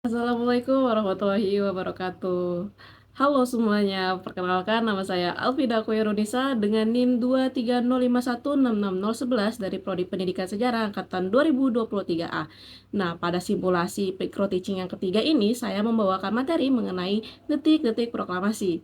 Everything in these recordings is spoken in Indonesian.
Assalamualaikum warahmatullahi wabarakatuh. Halo semuanya, perkenalkan nama saya Alvida Koirunisa dengan NIM 230516611 dari Prodi Pendidikan Sejarah Angkatan 2023A. Nah, pada simulasi micro teaching yang ketiga ini, saya membawakan materi mengenai detik-detik proklamasi.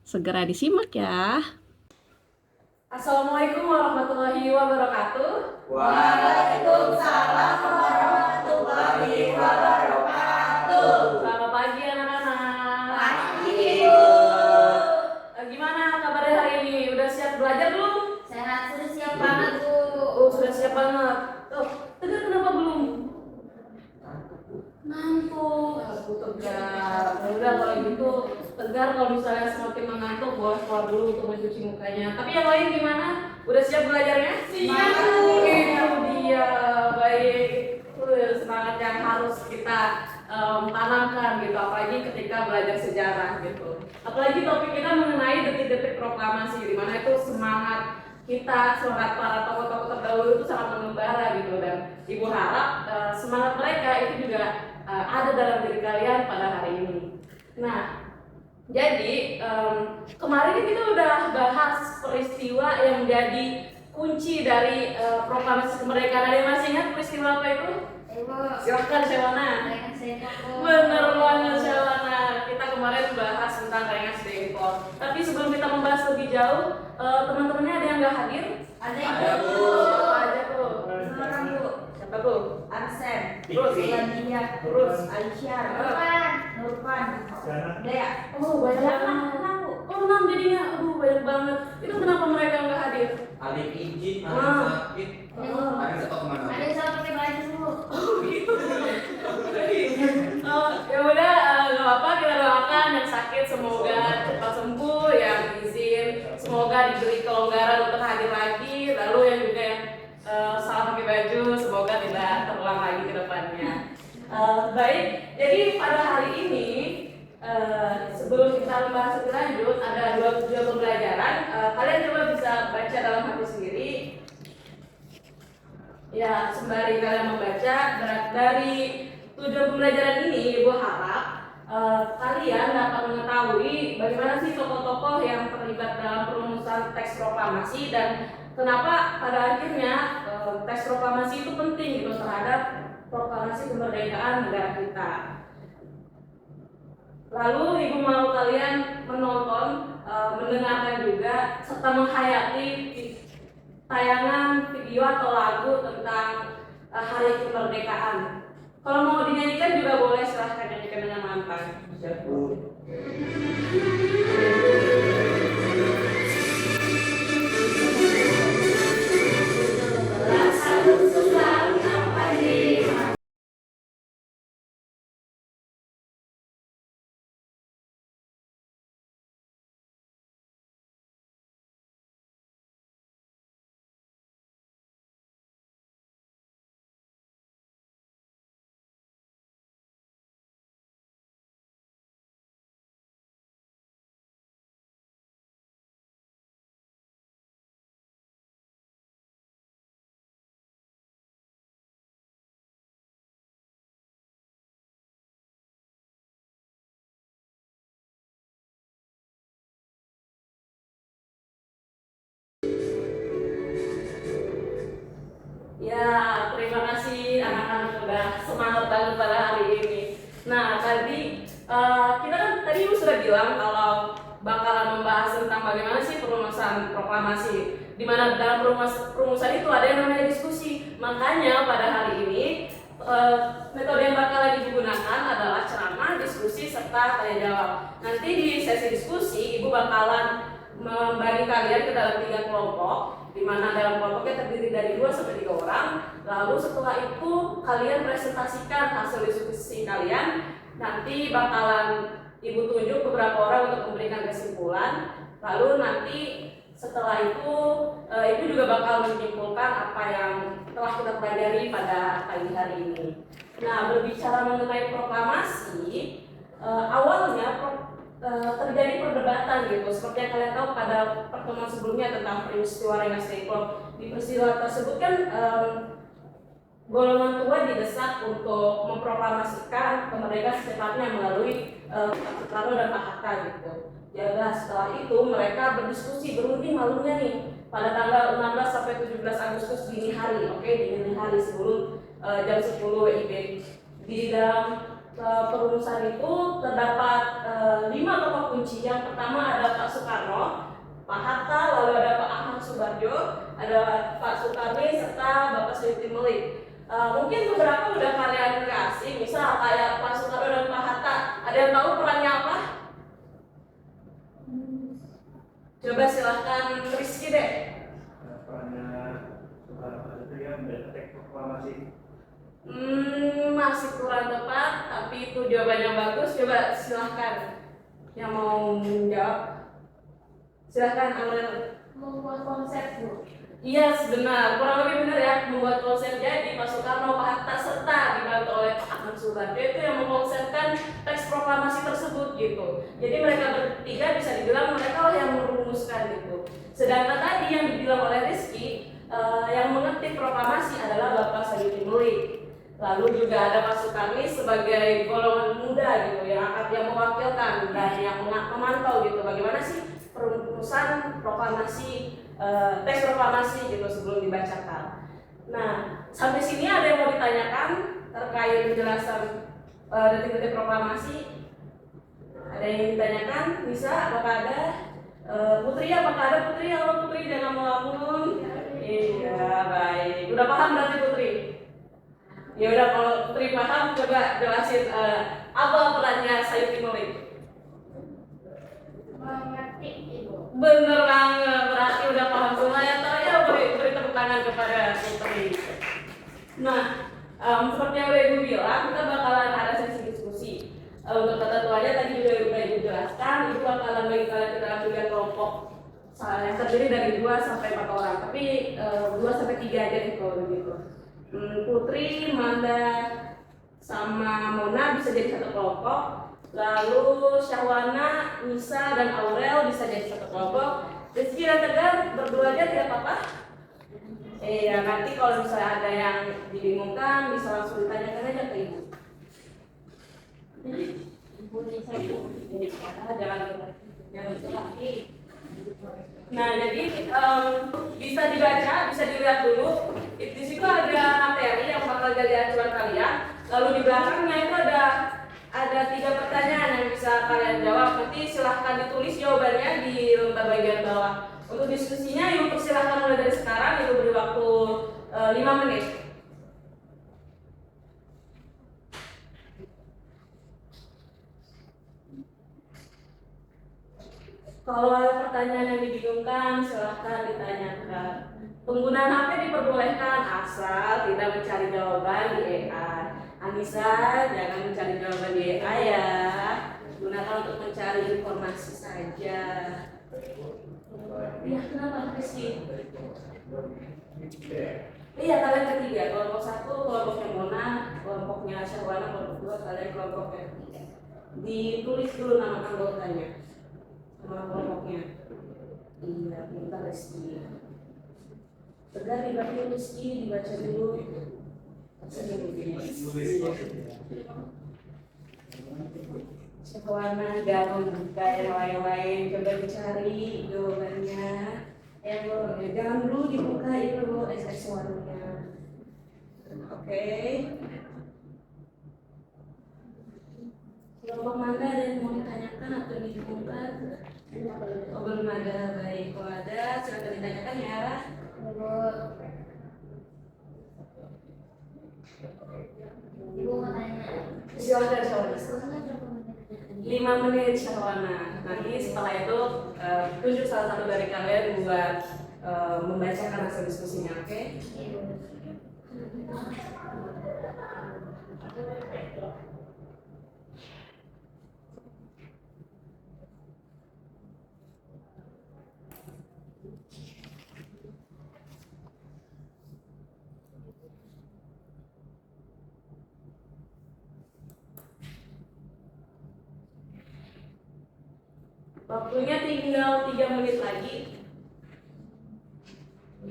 Segera disimak ya. Assalamualaikum warahmatullahi wabarakatuh. Waalaikumsalam warahmatullahi wabarakatuh. Selamat pagi anak-anak. Pagi, Ibu. Gimana kabarnya hari ini? Udah siap belajar belum? Sehat, sudah siap banget, Bu. Oh, sudah siap banget. Tuh, tegar kenapa belum? Ngantuk. Aku tegar. Ya udah kalau gitu, tegar kalau misalnya semakin mengantuk, boleh keluar dulu untuk mencuci mukanya. Tapi yang lain gimana? Udah siap belajarnya? Siap. Itu dia. Baik. Semangat yang harus kita tanamkan gitu, apalagi ketika belajar sejarah gitu. Apalagi topik kita mengenai detik-detik proklamasi, di mana itu semangat kita, semangat para tokoh-tokoh terdahulu itu sangat mengembara gitu, dan Ibu harap semangat mereka itu juga ada dalam diri kalian pada hari ini. Nah, jadi kemarin kita udah bahas peristiwa yang menjadi kunci dari proklamasi kemerdekaan. Ada yang masih ingat peristiwa apa itu? Silahkan Syawana. Bener banget Syawana. Kita kemarin bahas tentang Rengas Dengklok. Tapi sebelum kita membahas lebih jauh, teman-temannya ada yang nggak hadir? Ada, Bu. Bu. Siapa aja tuh? Seorang, Bu. Siapa tuh? Arsen. Terus Nadia. Terus Aisyah. Nurfan. Dea. Oh banyak. Enam, Bu. Oh 6 jadinya. Aduh banyak banget. Itu kenapa mereka nggak hadir? Ada yang izin, ada Ah. yang sakit, Oh. ada yang tahu kemana. Ada yang salah pakai baju, Bu. Oh gitu. Oh ya udah, nggak apa-apa, kita doakan yang sakit semoga cepat sembuh, yang izin semoga diberi kelonggaran untuk hadir lagi, lalu yang juga yang salah pakai baju semoga tidak terulang lagi ke depannya. Baik, jadi pada hari ini sebelum kita membahas lebih lanjut ada dua tujuan pembelajaran. Kalian coba bisa baca dalam hati sendiri. Ya, sembari kalian membaca, dari tujuan pembelajaran ini, Ibu harap kalian dapat mengetahui bagaimana sih tokoh-tokoh yang terlibat dalam perumusan teks proklamasi dan kenapa pada akhirnya teks proklamasi itu penting gitu terhadap proklamasi kemerdekaan negara kita. Lalu Ibu mau kalian menonton, mendengarkan juga serta menghayati tayangan video atau lagu tentang hari kemerdekaan. Kalau mau dinyanyikan juga boleh, silahkan nyanyikan dengan lantang. Siap, Bu. Ya, terima kasih anak-anak udah semangat banget pada hari ini. Nah, tadi kita kan tadi Ibu sudah bilang kalau bakalan membahas tentang bagaimana sih perumusan proklamasi. Di mana dalam perumusan itu ada yang namanya diskusi. Makanya pada hari ini metode yang bakalan digunakan adalah ceramah, diskusi, serta tanya jawab. Nanti di sesi diskusi Ibu bakalan membagi kalian ke dalam 3 kelompok, di mana dalam kelompoknya terdiri dari 2 sampai 3 orang. Lalu setelah itu kalian presentasikan hasil diskusi kalian. Nanti bakalan Ibu tunjuk beberapa orang untuk memberikan kesimpulan. Lalu nanti setelah itu Ibu juga bakal menyimpulkan apa yang telah kita pelajari pada pagi hari ini. Nah, berbicara mengenai proklamasi, awalnya terjadi perdebatan gitu. Seperti yang kalian tahu pada pertemuan sebelumnya tentang peristiwa Rengas Dengklok. Di peristiwa tersebut kan golongan tua didesak untuk memproklamasikan kemerdekaan secepatnya melalui Pak Soekarno dan Pak Hatta gitu. Ya setelah itu mereka berdiskusi berunding malunya nih pada tanggal 16 sampai 17 Agustus dini hari, oke, dini hari sebelum jam 10 WIB. Di dalam perumusan itu terdapat 5 tokoh kunci. Yang pertama ada Pak Soekarno, Pak Hatta, lalu ada Pak Ahmad Subarjo, ada Pak Sukarni, serta Bapak Sayuti Melik. Mungkin beberapa udah kalian kasih, misal kayak Pak Soekarno dan Pak Hatta. Ada yang tahu perannya apa? Coba silahkan Rizky deh. Perannya Soekarno itu ya mendapat teks proklamasi. Masih kurang tepat, tapi itu jawabannya bagus. Coba silahkan yang mau menjawab. Silahkan Aurel. Membuat konsep, Bu. Iya, benar. Kurang lebih benar ya, membuat konsep. Jadi Pak Soekarno, Pak Hatta serta dibantu oleh Pak Ahmad Subarjo itu yang mengkonsepkan teks proklamasi tersebut gitu. Jadi mereka bertiga bisa dibilang mereka lah yang merumuskan gitu. Sedangkan tadi yang dibilang oleh Rizky, yang mengetik proklamasi adalah Bapak Sayuti Melik. Lalu juga ada Pak Sukarni sebagai golongan muda gitu yang mewakilkan dan yang memantau gitu bagaimana sih perumusan proklamasi, teks proklamasi gitu sebelum dibacakan. Nah, sampai sini ada yang mau ditanyakan terkait penjelasan detik-detik proklamasi? Ada yang ditanyakan? Bisa? Apakah ada? Putri, apakah ada Putri? Halo Putri, jangan melamun. Iya, baik. Udah paham berarti Putri? Ya udah, kalau Putri paham, coba jelasin apa perannya Sayuti Melik. Mengetik, Ibu. Bener banget, berarti udah paham semua ya. Ya beri tepuk tangan kepada Putri. Nah, seperti yang udah Ibu bilang, kita bakalan ada sesi diskusi. Untuk ketentuannya tadi juga udah Ibu jelaskan, Ibu bakalan bagi kalian kita lakukan kelompok yang terdiri dari 2 sampai 4 orang. Tapi 2 sampai 3 aja nih kalau begitu. Putri, Manda, sama Mona bisa jadi satu kelompok. Lalu Syahwana, Nisa, dan Aurel bisa jadi satu kelompok. Rizky dan Tegar berdua aja tidak apa-apa. Ya nanti kalau misalnya ada yang dibingungkan bisa langsung ditanyakan aja ke Ibu. Ibu Nisa, Bu. Jangan lagi. Nah jadi bisa dibaca, bisa dilihat dulu. Di situ ada materi yang bakal jadi acuan kalian. Lalu di belakangnya itu ada 3 pertanyaan yang bisa kalian jawab. Nanti silahkan ditulis jawabannya di lembar bagian bawah. Untuk diskusinya Ibu persilahkan mulai dari sekarang. Ibu beri waktu 5 menit. Kalau ada pertanyaan yang dibingungkan, silahkan ditanyakan. Penggunaan HP diperbolehkan asal tidak mencari jawaban di AI. Anissa, jangan mencari jawaban di AI ya. Gunakan untuk mencari informasi saja. Iya, kenapa Rizky? Iya, kalian ketiga. Kelompok 1, kelompoknya Mona, kelompoknya Syahwana, kelompok 2, kalian kelompoknya 3. Ditulis dulu nama anggotanya. Nama kelompoknya. Iya, pintar Rizky. Tegar dibaca Rizky, dibaca dulu. Syahwana jangan buka yang lain-lain, coba dicari jawabannya. Jangan dulu dibuka itu SS1-nya. Oke. Kelompok mana ada yang mau ditanyakan atau dibingungkan? Oh, belum ada. Baik, kalau ada silakan ditanyakan ya. Ibu mau tanya. Silakan Syahwana. 5 menit Syahwana. Nanti setelah itu tunjuk salah satu dari kalian buat membacakan hasil diskusinya, oke? Waktunya tinggal 3 menit lagi.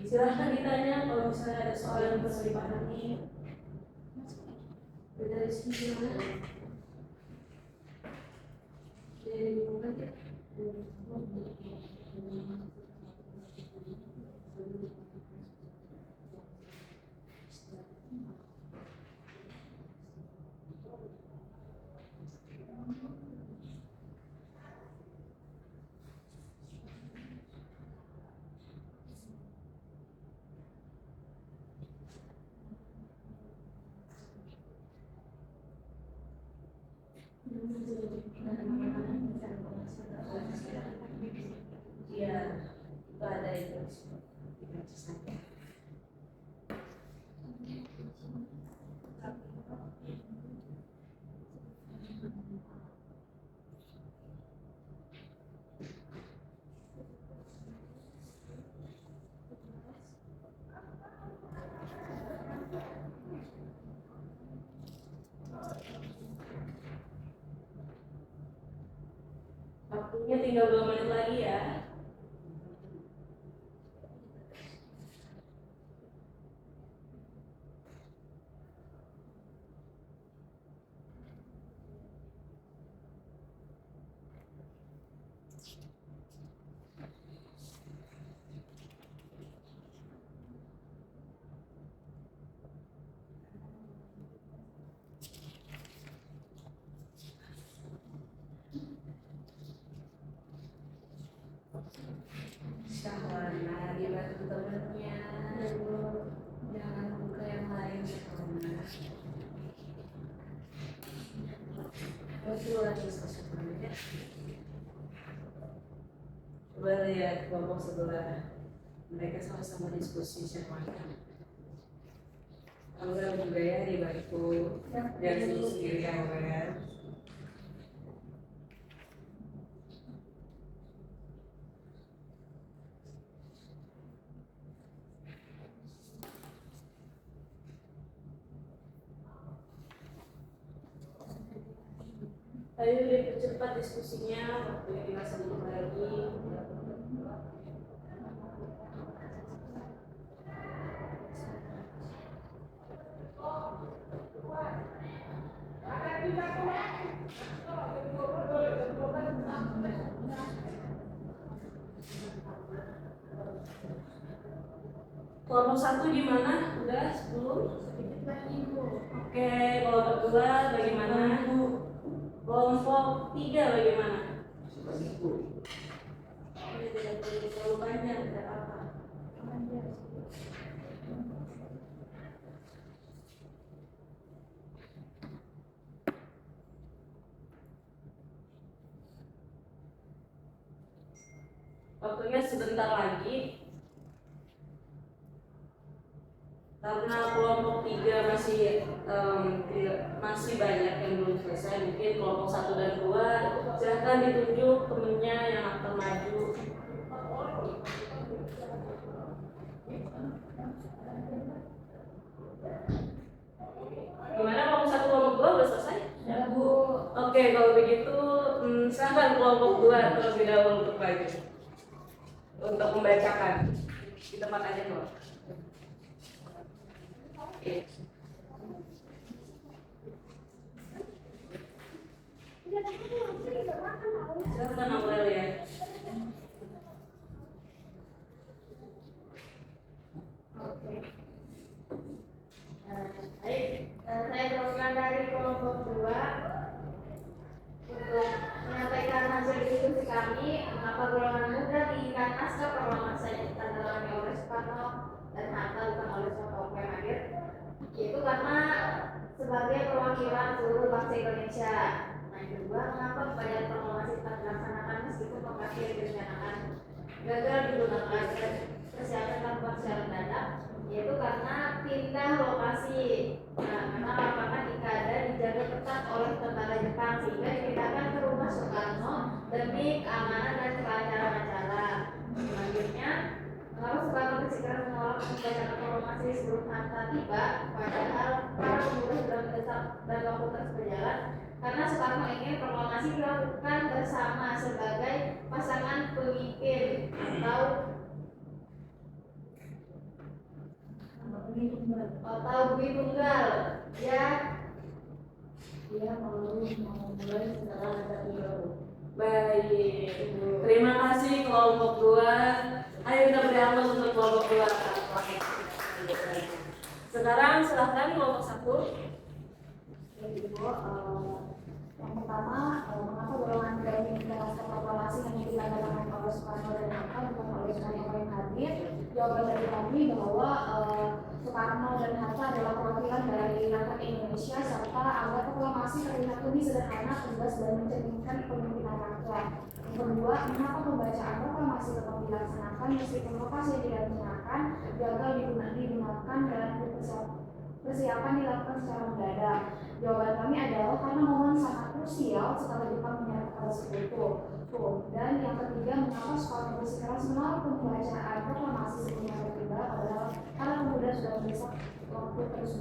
Silahkan ditanya kalau misalnya ada soal yang perlu dipahami. Dari sini mana? Dari mana? Iya, itu ada itu. Waktunya tinggal 2 menit lagi ya. Syahwana dibantu temennya. Jangan buka yang lain. Betul lagi sebenarnya. Coba lihat kelompok sebelah. Mereka sama-sama diskusi Syahwana. Aura juga ya dibantu. Jangan sendiri Aura. Ayo dipercepat diskusinya, waktunya tinggal 1 menit lagi. Kelompok 1 gimana? Udah 10? Sedikit lagi Bu. Oke, kelompok 2 bagaimana? Kelompok 3 bagaimana? Ini tidak perlu terlalu panjang, tidak apa-apa. Waktunya sebentar lagi. Karena kelompok 3 masih banyak yang belum selesai, mungkin kelompok 1 dan 2 silahkan ditunjuk temennya yang akan maju. Gimana kelompok 1 kelompok 2 udah selesai? Ya Bu. Oke, kalau begitu silahkan kelompok 2 terlebih dahulu untuk maju untuk membacakan di tempat aja tuh. Oke. Silahkan Aurel ya. Oke. Baik, saya perwakilan dari kelompok 2 untuk menyampaikan hasil diskusi kami mengapa golongan muda diinginkan naskah proklamasi yang ditandatangani oleh Soekarno dan Hatta bukan oleh Soekarno Hadir, yaitu karena sebagai perwakilan seluruh bangsa Indonesia. Nah, yang kedua, mengapa upaya proklamasi tetap dilaksanakan meskipun lokasi yang direncanakan gagal digunakan dan persiapan tanpa secara mendadak, yaitu karena pindah lokasi. Nah, memang lapangan IKADA dijaga ketat oleh tentara Jepang sehingga dipindahkan ke rumah Soekarno demi keamanan dan kelancaran acara. Selanjutnya, kalau Soekarno bersikeras menolak membacakan proklamasi sebelum Hatta tiba, padahal para pemuda sudah mendesak dan waktu terus berjalan, karena Soekarno ingin proklamasi dilakukan bersama sebagai pasangan pemimpin atau bumi tunggal, ya dia mau memulai secara tertentu. Baik, terima kasih kelompok 2. Ayo kita beri aplaus untuk kelompok 2. Sekarang silahkan kelompok 1. Jadi Ibu, yang pertama, mengapa golongan kami menjelaskan proklamasi hanya ditandatangani oleh Soekarno dan Hatta bukan oleh semua yang hadir? Jawaban dari kami bahwa Soekarno dan Hatta adalah perwakilan dari rakyat Indonesia serta agar proklamasi terlihat lebih sederhana, tegas dan mencerminkan kepemimpinan rakyat. Yang kedua, mengapa pembacaan proklamasi tetap dilaksanakan meskipun lokasi yang tidak digunakan gagal digunakan dan persiapan dilakukan secara mendadak? Jawaban kami adalah karena momen sangat krusial setelah Jepang menyerah pada sekutu. Dan yang ketiga, mengapa Soekarno bersikeras menolak pembacaan proklamasi sebelumnya tertiba padahal para pemuda sudah mendesak waktu terus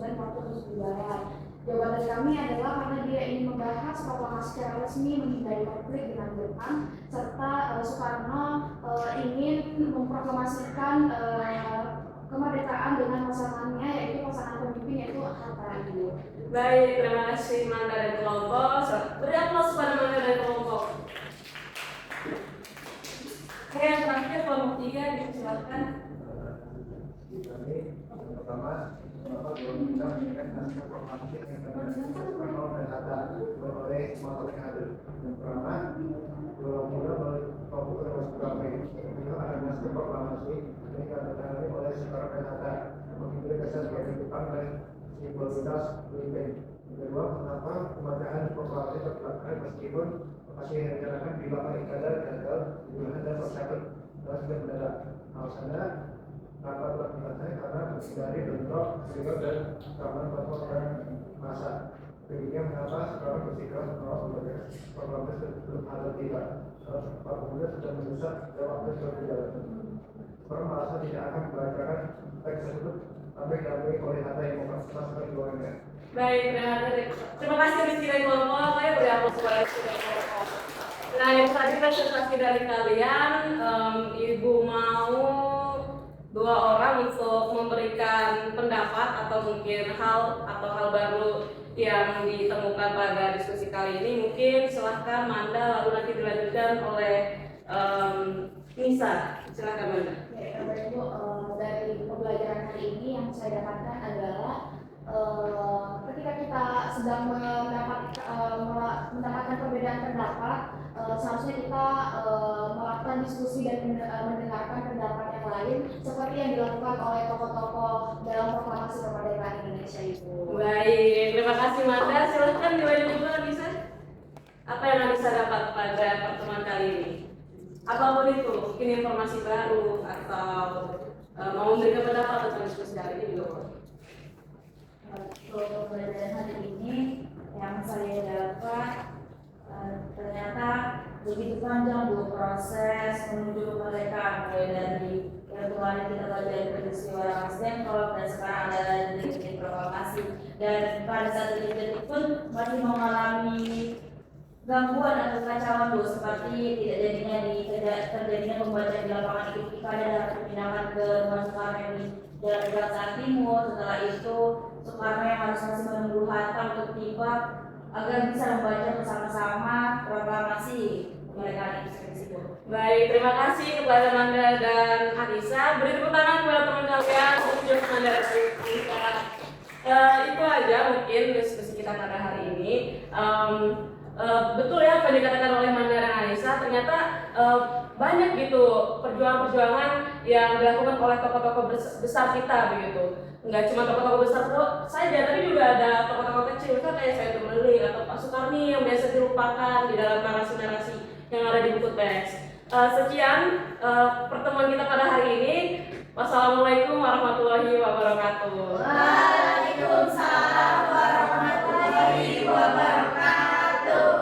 dibayar. Jawaban dari kami adalah karena dia ingin membahas proklamasi secara resmi menghindari konflik dengan Jepang serta Soekarno ingin memproklamasikan kemerdekaan dengan pasangannya yaitu pasangan pemimpin yaitu Hatta Ibu. Baik, terima kasih Manda dan kelompok. Beri aplaus kepada Manda dan kelompok. Oke, yang terakhir kelompok 3 dipersilakan. Kami yang pertama, mengapa belum bisa meningkat naskah proklamasi yang Soekarno dan Hatta oleh semua orang yang hadir. Yang pertama, Pulau Muda melalui kelompok terus beramai. Kedua, ada naskah proklamasi yang ditandatangani oleh Soekarno dan Hatta menghindari kesan dari Jepang dan simbolitas pemimpin. Yang kedua, mengapa pembacaan proklamasi terlaksana meskipun lokasi yang dijalankan di lapangan Ikadar gagal digunakan dan persiapan dalam sudah mendadak. Alasannya tanpa telah dilaksanakan karena menghindari bentrok, sehingga dan keamanan platform dan masa. Demikian mengapa Soekarno bersikeras menolak pembacaan proklamasi sebelum ada tiba. Kalau Pak Pemuda sudah mendesak dan waktu sudah berjalan. Soekarno merasa tidak akan membacakan teks tersebut sampai diambil oleh Hatta yang memasukkan keluarnya. Baik, terima kasih Rizky dan kelompok. Saya beri aplaus kepada Rizky dan kelompok. Nah, yang tadi presentasi dari kalian, Ibu mau 2 orang untuk memberikan pendapat atau mungkin hal baru yang ditemukan pada diskusi kali ini. Mungkin silahkan Manda, lalu nanti dilanjutkan oleh Nisa. Silahkan Manda. Ya, Bapak Ibu, dari pembelajaran hari ini yang saya dapatkan adalah ketika kita sedang mendapatkan perbedaan pendapat, seharusnya kita melakukan diskusi dan mendengarkan pendapat yang lain seperti yang dilakukan oleh tokoh-tokoh dalam proklamasi kemerdekaan Indonesia itu. Baik, terima kasih Manda. Silahkan dilanjutkan Nisa. Apa yang Nisa dapat pada pertemuan kali ini? Apapun itu, mungkin informasi baru atau mau memberikan pendapat tentang diskusi hari ini juga boleh. Untuk pembelajaran hari ini yang saya dapat ternyata begitu panjang proses menuju kemerdekaan, mulai dari yang kemarin kita belajar peristiwa Ramas Dengklok dan sekarang ada detik proklamasi, dan pada saat detik-detik pun masih mengalami gangguan atau kekacauan seperti tidak terjadinya pembacaan di lapangan Ikadar dan perpindahan ke rumah Soekarno di Jalan Gangsal Timur. Setelah itu Soekarno yang harus masih menunggu Hatta untuk tiba agar bisa membaca bersama-sama proklamasi kemerdekaan itu. Baik, terima kasih kepada Manda dan Anissa. Beri tepuk tangan kepada teman kalian untuk Manda dan Anissa. Itu aja mungkin diskusi kita pada hari ini. Betul ya apa yang dikatakan oleh Manda dan Anissa, ternyata banyak gitu perjuangan-perjuangan yang dilakukan oleh tokoh-tokoh besar kita begitu. Enggak cuma tokoh-tokoh besar saja, tapi juga ada tokoh-tokoh kecil kayak Said Tumeli atau Pak Sukarni yang biasa dilupakan di dalam narasi-narasi yang ada di buku teks. Sekian pertemuan kita pada hari ini. Wassalamualaikum warahmatullahi wabarakatuh. Waalaikumsalam.